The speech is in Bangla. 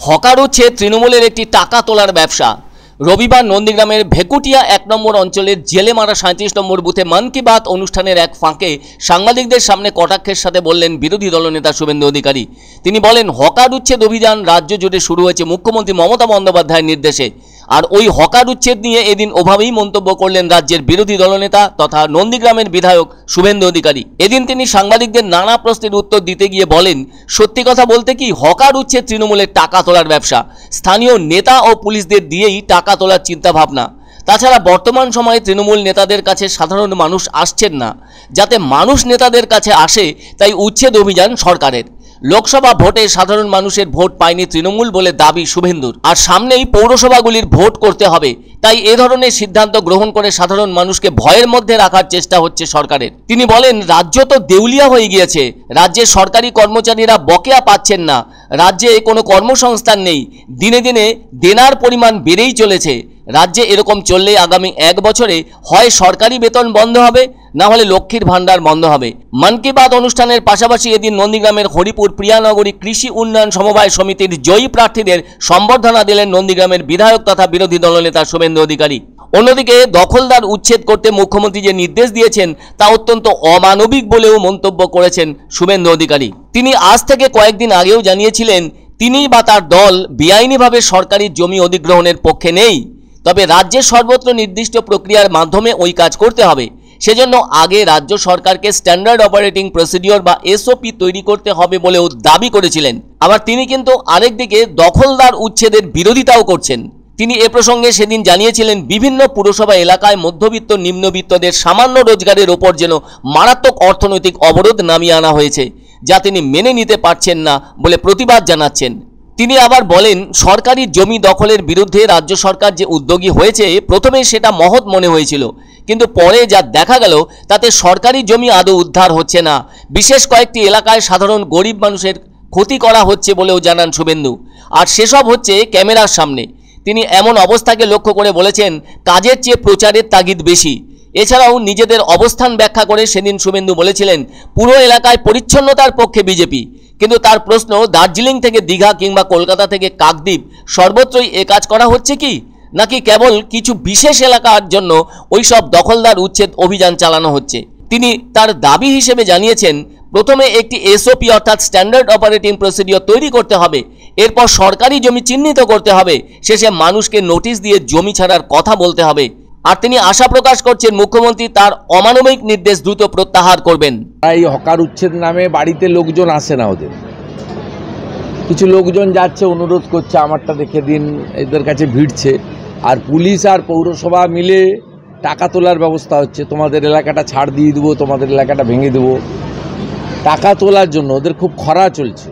হকার হচ্ছে তৃণমূলের একটি টাকা তোলার ব্যবসা। রবিবার নন্দীগ্রামের ভেকুটিয়া ১ নম্বর অঞ্চলের জেলেমারা ৩৭ নম্বর বুথে মন কি বাত অনুষ্ঠানের এক ফাঁকে সাংবাদিকদের সামনে কটাক্ষের সাথে বললেন বিরোধী দলনেতা শুভেন্দু অধিকারী। তিনি বলেন, হকার উচ্ছেদ অভিযান রাজ্য জুড়ে শুরু হয়েছে মুখ্যমন্ত্রী মমতা বন্দ্যোপাধ্যায়ের নির্দেশে। আর ওই হকার উচ্ছেদ নিয়ে এদিন ওভাবেই মন্তব্য করলেন রাজ্যের বিরোধী দলনেতা তথা নন্দীগ্রামের বিধায়ক শুভেন্দু অধিকারী। এদিন তিনি সাংবাদিকদের নানা প্রশ্নের উত্তর দিতে গিয়ে বলেন, সত্যি কথা বলতে কি, হকার উচ্ছেদ তৃণমূলের টাকা তোলার ব্যবসা। স্থানীয় নেতা ও পুলিশদের দিয়েই টাকা তোলার চিন্তাভাবনা। তাছাড়া বর্তমান সময়ে তৃণমূল নেতাদের কাছে সাধারণ মানুষ আসছেন না, যাতে মানুষ নেতাদের কাছে আসে তাই উচ্ছেদ অভিযান সরকারের। লোকসভা ভোটে সাধারণ মানুষের ভোট পায়নি তৃণমূল বলে দাবি শুভেন্দুর। আর সামনেই পৌরসভাগুলির ভোট করতে হবে, তাই এ ধরনের সিদ্ধান্ত গ্রহণ করে সাধারণ মানুষকে ভয়ের মধ্যে রাখার চেষ্টা হচ্ছে সরকারের। তিনি বলেন, রাজ্য তো দেউলিয়া হয়ে গিয়েছে, রাজ্যের সরকারি কর্মচারীরা বকেয়া পাচ্ছেন না, রাজ্যে কোনো কর্মসংস্থান নেই, দিনে দিনে দেনার পরিমাণ বেড়েই চলেছে। রাজ্যে এরকম চললে আগামী 1 বছরে হয় সরকারি বেতন বন্ধ হবে, না হলে লক্ষ্মীর ভান্ডার বন্ধ হবে। মন কি বাত অনুষ্ঠানের পাশাপাশি এদিন নন্দীগ্রামের হরিপুর প্রিয়ানগরী কৃষি উন্নয়ন সমবায় সমিতির জয়ী প্রার্থীদের সম্বর্ধনা দিলেন নন্দীগ্রামের বিধায়ক তথা বিরোধী দলনেতা শুভেন্দু অধিকারী। অন্যদিকে দখলদার উচ্ছেদ করতে মুখ্যমন্ত্রী যে নির্দেশ দিয়েছেন তা অত্যন্ত অমানবিক বলেও মন্তব্য করেছেন শুভেন্দু অধিকারী। তিনি আজ থেকে কয়েকদিন আগেও জানিয়েছিলেন তিনি বা তার দল বেআইনিভাবে সরকারি জমি অধিগ্রহণের পক্ষে নেই, তবে রাজ্যের সর্বত্র নির্দিষ্ট প্রক্রিয়ার মাধ্যমে ওই কাজ করতে হবে। সেজন্য আগে রাজ্য সরকারকে স্ট্যান্ডার্ড অপারেটিং প্রসিডিওর বা এসওপি তৈরি করতে হবে বলেও দাবি করেছিলেন। আবার তিনি কিন্তু আরেকদিকে দখলদার উচ্ছেদের বিরোধিতাও করছেন। তিনি এ প্রসঙ্গে সেদিন জানিয়েছিলেন, বিভিন্ন পুরসভা এলাকায় মধ্যবিত্ত নিম্নবিত্তদের সামান্য রোজগারের ওপর যেন মারাত্মক অর্থনৈতিক অবরোধ নামিয়ে আনা হয়েছে, যা তিনি মেনে নিতে পারছেন না বলে প্রতিবাদ জানাচ্ছেন। তিনি আবার বলেন, সরকারি জমি দখলের বিরুদ্ধে রাজ্য সরকার যে উদ্যোগী হয়েছে, প্রথমে সেটা মহৎ মনে হয়েছিল, কিন্তু পরে যা দেখা গেল তাতে সরকারি জমি আদৌ উদ্ধার হচ্ছে না। বিশেষ কয়েকটি এলাকায় সাধারণ গরিব মানুষের ক্ষতি করা হচ্ছে বলেও জানান শুভেন্দু, আর সেসব হচ্ছে ক্যামেরার সামনে। তিনি এমন অবস্থাকে লক্ষ্য করে বলেছেন, কাজের চেয়ে প্রচারের তাগিদ বেশি। এছাড়াও নিজেদের অবস্থান ব্যাখ্যা করে সেদিন শুভেন্দু বলেছিলেন, পুরো এলাকায় পরিচ্ছন্নতার পক্ষে বিজেপি। কিন্তু তার প্রশ্ন, দার্জিলিং থেকে দীঘা কিংবা কলকাতা থেকে কাকদ্বীপ সর্বত্রই এ কাজ করা হচ্ছে কি, নাকি কেবল কিছু বিশেষ এলাকার জন্য ওই সব দখলদার উচ্ছেদ অভিযান চালানো হচ্ছে? তিনি তার দাবি হিসেবে জানিয়েছেন, প্রথমে একটি এসওপি অর্থাৎ স্ট্যান্ডার্ড অপারেটিং প্রসিডিওর তৈরি করতে হবে, এরপর সরকারি জমি চিহ্নিত করতে হবে, শেষে মানুষকে নোটিশ দিয়ে জমি ছাড়ার কথা বলতে হবে। আর তিনি আশা প্রকাশ করছেন মুখ্যমন্ত্রী তার অমানবিক নির্দেশ দ্রুত প্রত্যাহার করবেন। এই হকার উচ্ছেদ নামে বাড়িতে লোকজন আসে না, ওদের কিছু লোকজন যাচ্ছে, অনুরোধ করছে আমারটা দেখে দিন, এদের কাছে ভিড়ছে। আর পুলিশ আর পৌরসভা মিলে টাকা তোলার ব্যবস্থা হচ্ছে, তোমাদের এলাকাটা ছাড় দিয়ে দেবো, তোমাদের এলাকাটা ভেঙে দেবো, টাকা তোলার জন্য ওদের খুব খরা চলছে।